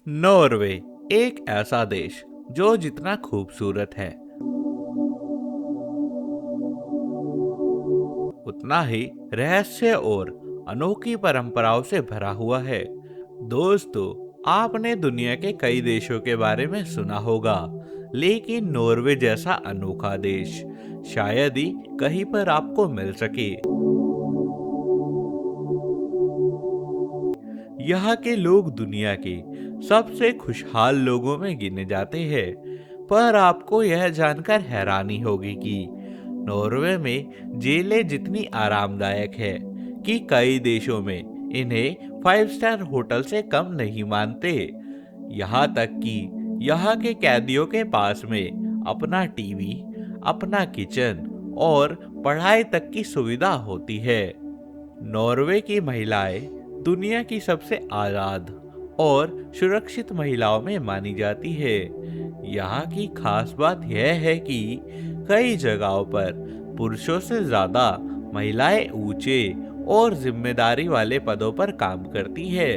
Norway एक ऐसा देश जो जितना खूबसूरत है उतना ही रहस्य और अनोखी परंपराओं से भरा हुआ है। दोस्तों, आपने दुनिया के कई देशों के बारे में सुना होगा, लेकिन नॉर्वे जैसा अनोखा देश शायद ही कहीं पर आपको मिल सके। यहाँ के लोग दुनिया के सबसे खुशहाल लोगों में गिने जाते हैं, पर आपको यह जानकर हैरानी होगी कि नॉर्वे में जेलें जितनी आरामदायक है कि कई देशों में इन्हें 5 स्टार होटल से कम नहीं मानते। यहाँ तक कि यहाँ के कैदियों के पास में अपना टीवी, अपना किचन और पढ़ाई तक की सुविधा होती है। नॉर्वे की महिलाएं दुनिया की सबसे आजाद और सुरक्षित महिलाओं में मानी जाती है। यहाँ की खास बात यह है कि कई जगहों पर पुरुषों से ज्यादा महिलाएं ऊंचे और जिम्मेदारी वाले पदों पर काम करती है।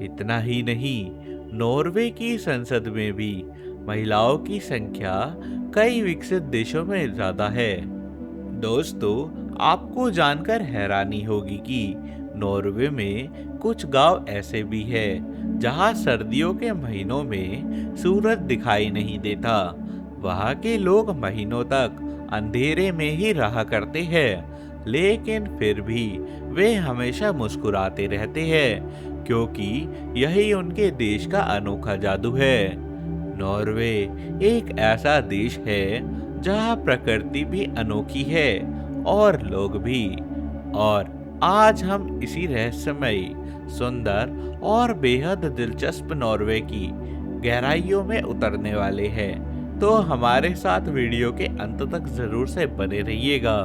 इतना ही नहीं, नॉर्वे की संसद में भी महिलाओं की संख्या कई विकसित देशों में ज्यादा है। दोस्तों, आपको जानकर हैरानी होगी कि नॉर्वे में कुछ गांव ऐसे भी हैं जहां सर्दियों के महीनों में सूरज दिखाई नहीं देता। वहां के लोग महीनों तक अंधेरे में ही रहा करते हैं, लेकिन फिर भी वे हमेशा मुस्कुराते रहते हैं, क्योंकि यही उनके देश का अनोखा जादू है। नॉर्वे एक ऐसा देश है जहां प्रकृति भी अनोखी है और लोग भी। और आज हम इसी रहस्यमयी, सुंदर और बेहद दिलचस्प नॉर्वे की गहराइयों में उतरने वाले हैं, तो हमारे साथ वीडियो के अंत तक जरूर से बने रहिएगा।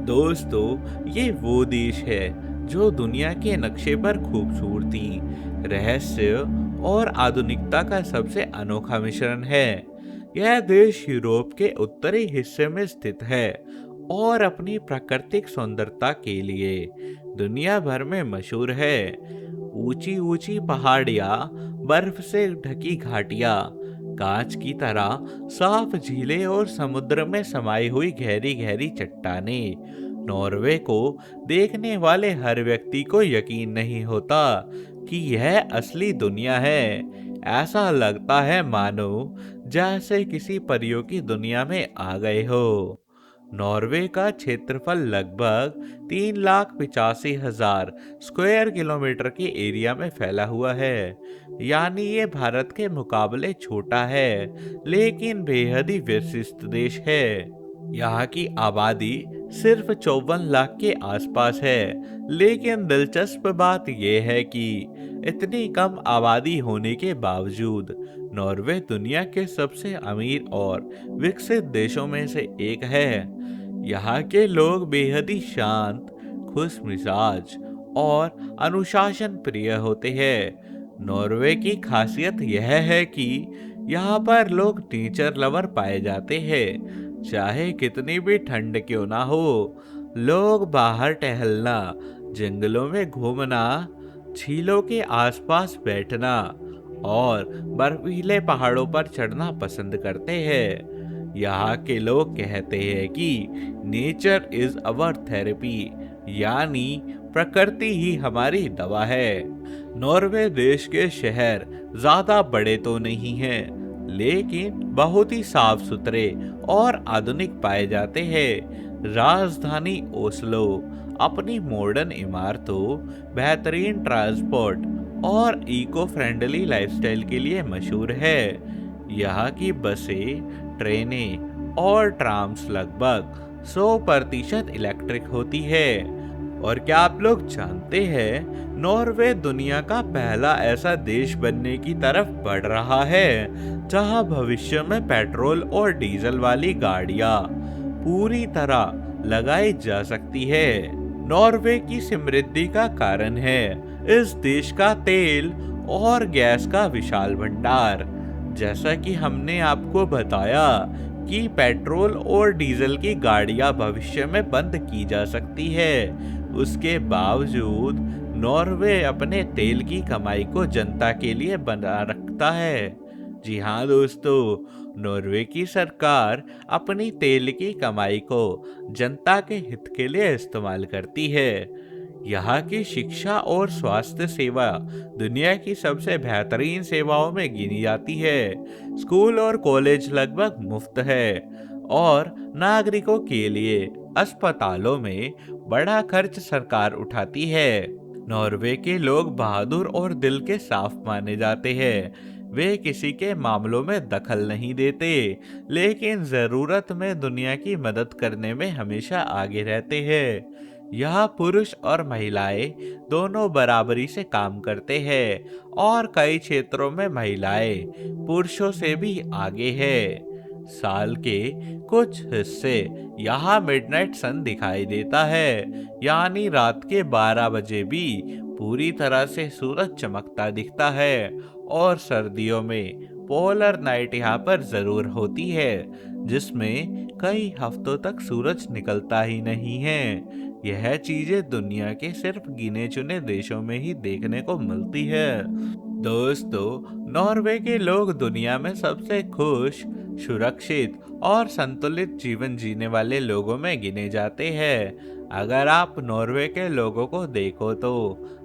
दोस्तों, ये वो देश है जो दुनिया के नक्शे पर खूबसूरती, रहस्य और आधुनिकता का सबसे अनोखा मिश्रण है। यह देश यूरोप के उत्तरी हिस्से में स्थित है और अपनी प्राकृतिक सुंदरता के लिए दुनिया भर में मशहूर है। ऊंची ऊंची पहाड़ियां, बर्फ से ढकी घाटियां, कांच की तरह साफ झीलें और समुद्र में समाई हुई गहरी गहरी चट्टानें। नॉर्वे को देखने वाले हर व्यक्ति को यकीन नहीं होता कि यह असली दुनिया है। ऐसा लगता है मानो जैसे किसी परियों की दुनिया में आ गए हो। नॉर्वे का क्षेत्रफल लगभग 3,85,000 स्क्वायर किलोमीटर के एरिया में फैला हुआ है। यानी ये भारत के मुकाबले छोटा है, लेकिन बेहद ही विशिष्ट देश है। यहाँ की आबादी सिर्फ 54 लाख के आसपास है, लेकिन दिलचस्प बात यह है कि इतनी कम आबादी होने के बावजूद नॉर्वे दुनिया के सबसे अमीर और विकसित देशों में से एक है। यहाँ के लोग बेहद ही शांत, खुश मिजाज और अनुशासन प्रिय होते हैं। नॉर्वे की खासियत यह है कि यहाँ पर लोग नेचर लवर पाए जाते हैं। चाहे कितनी भी ठंड क्यों ना हो, लोग बाहर टहलना, जंगलों में घूमना, झीलों के आसपास बैठना और बर्फीले पहाड़ों पर चढ़ना पसंद करते हैं। यहाँ के लोग कहते हैं कि नेचर इज अवर थेरेपी, यानी प्रकृति ही हमारी दवा है। नॉर्वे देश के शहर ज्यादा बड़े तो नहीं हैं, लेकिन बहुत ही साफ सुथरे और आधुनिक पाए जाते हैं। राजधानी ओस्लो अपनी मॉडर्न इमारतों, बेहतरीन ट्रांसपोर्ट और इको फ्रेंडली लाइफस्टाइल के लिए मशहूर है। यहाँ की बसें, ट्रेनें और ट्राम्स लगभग 100% इलेक्ट्रिक होती है। और क्या आप लोग जानते हैं, नॉर्वे दुनिया का पहला ऐसा देश बनने की तरफ बढ़ रहा है जहां भविष्य में पेट्रोल और डीजल वाली गाड़ियां पूरी तरह लगाई जा सकती है। नॉर्वे की समृद्धि का कारण है इस देश का तेल और गैस का विशाल भंडार। जैसा कि हमने आपको बताया कि पेट्रोल और डीजल की गाड़ियां भविष्य में बंद की जा सकती है, उसके बावजूद नॉर्वे अपने तेल की कमाई को जनता के लिए बना रखता है। जी हाँ दोस्तों, नॉर्वे की सरकार अपनी तेल की कमाई को जनता के हित के लिए इस्तेमाल करती है। यहाँ की शिक्षा और स्वास्थ्य सेवा दुनिया की सबसे बेहतरीन सेवाओं में गिनी जाती है। स्कूल और कॉलेज लगभग मुफ्त है और नागरिकों के लिए अस्पतालों में बड़ा खर्च सरकार उठाती है। नॉर्वे के लोग बहादुर और दिल के साफ माने जाते हैं। वे किसी के मामलों में दखल नहीं देते, लेकिन जरूरत में दुनिया की मदद करने में हमेशा आगे रहते हैं। यहाँ पुरुष और महिलाएं दोनों बराबरी से काम करते हैं और कई क्षेत्रों में महिलाएं पुरुषों से भी आगे हैं। साल के कुछ हिस्से यहाँ मिडनाइट सन दिखाई देता है, यानी रात के 12 बजे भी पूरी तरह से सूरज चमकता दिखता है। और सर्दियों में पोलर नाइट यहाँ पर जरूर होती है, जिसमें कई हफ्तों तक सूरज निकलता ही नहीं है। यह चीजें दुनिया के सिर्फ गिने चुने देशों में ही देखने को मिलती है। दोस्तों, नॉर्वे के लोग दुनिया में सबसे खुश, सुरक्षित और संतुलित जीवन जीने वाले लोगों में गिने जाते हैं। अगर आप नॉर्वे के लोगों को देखो तो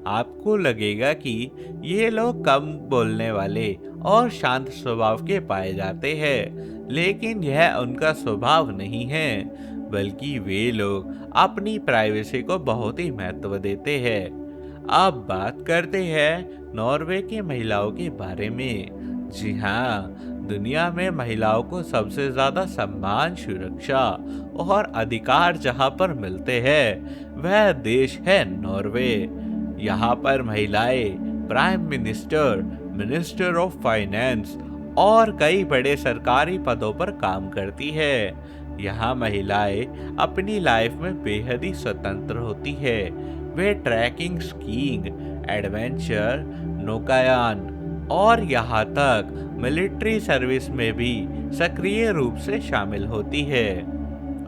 आपको लगेगा कि ये लोग कम बोलने वाले और शांत स्वभाव के पाए जाते हैं, लेकिन यह उनका स्वभाव नहीं है, बल्कि वे लोग अपनी प्राइवेसी को बहुत ही महत्व देते हैं। अब बात करते हैं नॉर्वे की महिलाओं के बारे में। जी हाँ, दुनिया में महिलाओं को सबसे ज्यादा सम्मान, सुरक्षा और अधिकार जहाँ पर मिलते हैं वह देश है नॉर्वे। यहाँ पर महिलाएं prime minister, minister of finance और कई बड़े सरकारी पदों पर काम करती है। यहाँ महिलाएं अपनी लाइफ में बेहद ही स्वतंत्र होती है। वे ट्रैकिंग, स्कीइंग, एडवेंचर, नौकायान और यहाँ तक मिलिट्री सर्विस में भी सक्रिय रूप से शामिल होती है।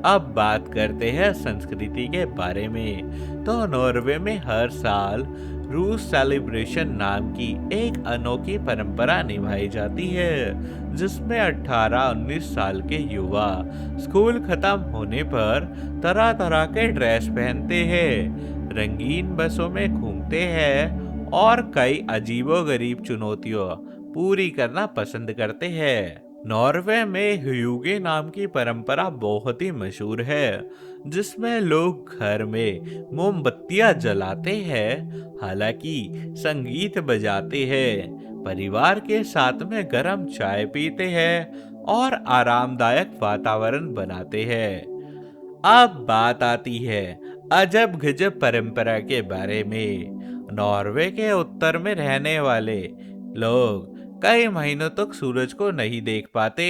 अब बात करते हैं संस्कृति के बारे में। तो नॉर्वे में हर साल रूस सेलिब्रेशन नाम की एक अनोखी परंपरा निभाई जाती है, जिसमें 18-19 साल के युवा स्कूल खत्म होने पर तरह तरह के ड्रेस पहनते हैं, रंगीन बसों में घूमते हैं और कई अजीबोगरीब चुनौतियों पूरी करना पसंद करते हैं। नॉर्वे में ह्यूगे नाम की परंपरा बहुत ही मशहूर है, जिसमें लोग घर में मोमबत्तियां जलाते हैं, हालांकि संगीत बजाते हैं, परिवार के साथ में गर्म चाय पीते हैं और आरामदायक वातावरण बनाते हैं। अब बात आती है अजब गजब परंपरा के बारे में। नॉर्वे के उत्तर में रहने वाले लोग कई महीनों तक सूरज को नहीं देख पाते।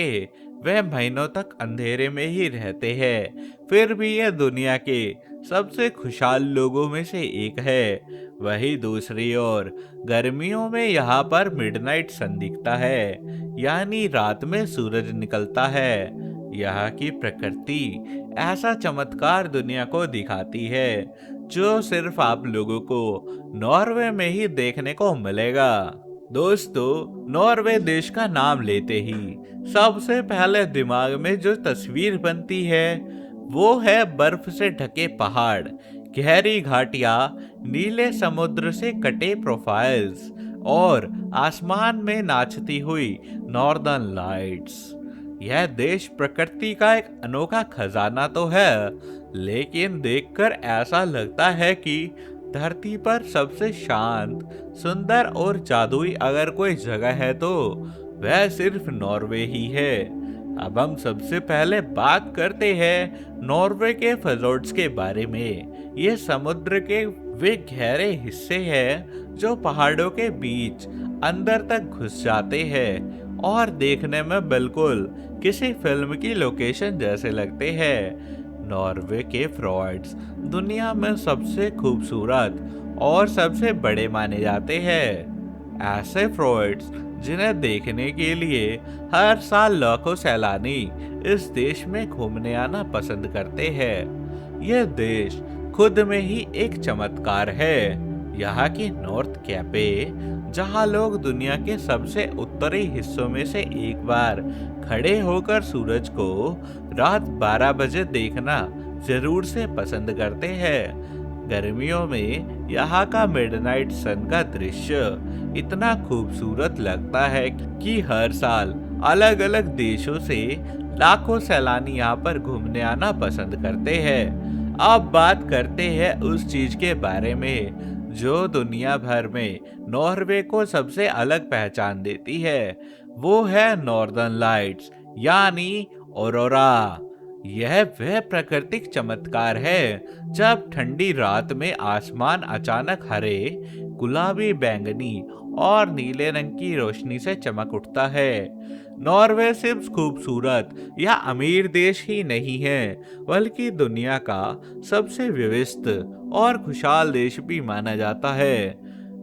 वह महीनों तक अंधेरे में ही रहते हैं, फिर भी यह दुनिया के सबसे खुशहाल लोगों में से एक है। वही दूसरी ओर गर्मियों में यहाँ पर मिडनाइट सन दिखता है, यानी रात में सूरज निकलता है। यहाँ की प्रकृति ऐसा चमत्कार दुनिया को दिखाती है जो सिर्फ आप लोगों को नॉर्वे में ही देखने को मिलेगा। दोस्तों, नॉर्वे देश का नाम लेते ही सबसे पहले दिमाग में जो तस्वीर बनती है वो है बर्फ से ढके पहाड़, गहरी घाटियां, नीले समुद्र से कटे प्रोफाइल्स और आसमान में नाचती हुई नॉर्दर्न लाइट्स। यह देश प्रकृति का एक अनोखा खजाना तो है, लेकिन देखकर ऐसा लगता है कि धरती पर सबसे शांत, सुंदर और जादुई अगर कोई जगह है तो वह सिर्फ नॉर्वे ही है। अब हम सबसे पहले बात करते हैं नॉर्वे के fjords के बारे में। ये समुद्र के वे गहरे हिस्से हैं जो पहाड़ों के बीच अंदर तक घुस जाते हैं और देखने में बिल्कुल किसी फिल्म की लोकेशन जैसे लगते हैं। नॉर्वे के fjords दुनिया में सबसे खूबसूरत और सबसे बड़े माने जाते हैं। ऐसे fjords जिन्हें देखने के लिए हर साल लाखों सैलानी इस देश में घूमने आना पसंद करते हैं। यह देश खुद में ही एक चमत्कार है। यहाँ की नॉर्थ कैपे, जहाँ लोग दुनिया के सबसे उत्तरी हिस्सों में से एक बार खड़े होकर सूरज को रात 12 बजे देखना जरूर से पसंद करते हैं। गर्मियों में यहाँ का मिडनाइट सन का दृश्य इतना खूबसूरत लगता है कि हर साल अलग अलग देशों से लाखों सैलानी यहाँ पर घूमने आना पसंद करते हैं। अब बात करते हैं उस चीज के बारे में जो दुनिया भर में नॉर्वे को सबसे अलग पहचान देती है। वो है नॉर्दर्न लाइट्स यानी ऑरोरा। यह वह प्राकृतिक चमत्कार है जब ठंडी रात में आसमान अचानक हरे, गुलाबी, बैंगनी और नीले रंग की रोशनी से चमक उठता है। नॉर्वे सिर्फ खूबसूरत या अमीर देश ही नहीं है, बल्कि दुनिया का सबसे विविध और खुशहाल देश भी माना जाता है।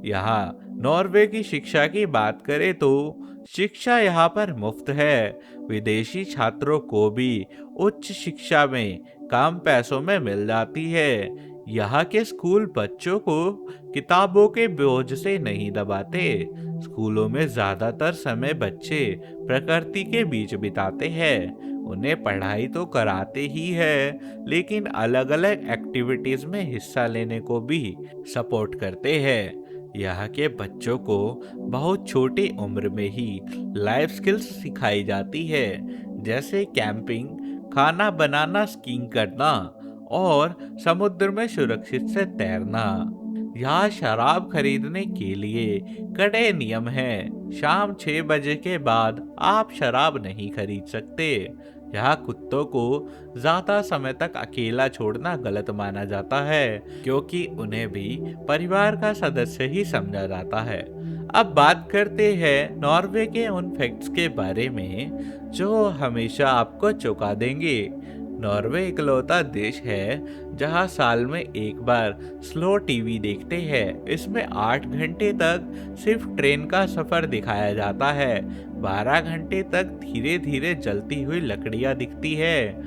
यहाँ नॉर्वे की शिक्षा की बात करें तो शिक्षा यहाँ पर मुफ्त है। विदेशी छात्रों को भी उच्च शिक्षा में कम पैसों में मिल जाती है। यहाँ के स्कूल बच्चों को किताबों के बोझ से नहीं दबाते। स्कूलों में ज्यादातर समय बच्चे प्रकृति के बीच बिताते हैं। उन्हें पढ़ाई तो कराते ही है, लेकिन अलग अलग एक्टिविटीज में हिस्सा लेने को भी सपोर्ट करते हैं। यहाँ के बच्चों को बहुत छोटी उम्र में ही लाइफ स्किल्स सिखाई जाती है, जैसे कैंपिंग, खाना बनाना, स्कीइंग करना और समुद्र में सुरक्षित से तैरना। यहाँ शराब खरीदने के लिए कड़े नियम हैं। शाम 6 बजे के बाद आप शराब नहीं खरीद सकते। यहाँ कुत्तों को ज्यादा समय तक अकेला छोड़ना गलत माना जाता है, क्योंकि उन्हें भी परिवार का सदस्य ही समझा जाता है। अब बात करते हैं नॉर्वे के उन फैक्ट्स के बारे में जो हमेशा आपको चौंका देंगे। नॉर्वे इकलौता देश है जहां साल में एक बार स्लो टीवी देखते हैं। इसमें 8 घंटे तक सिर्फ ट्रेन का सफर दिखाया जाता है। 12 घंटे तक धीरे धीरे जलती हुई लकड़ियां दिखती है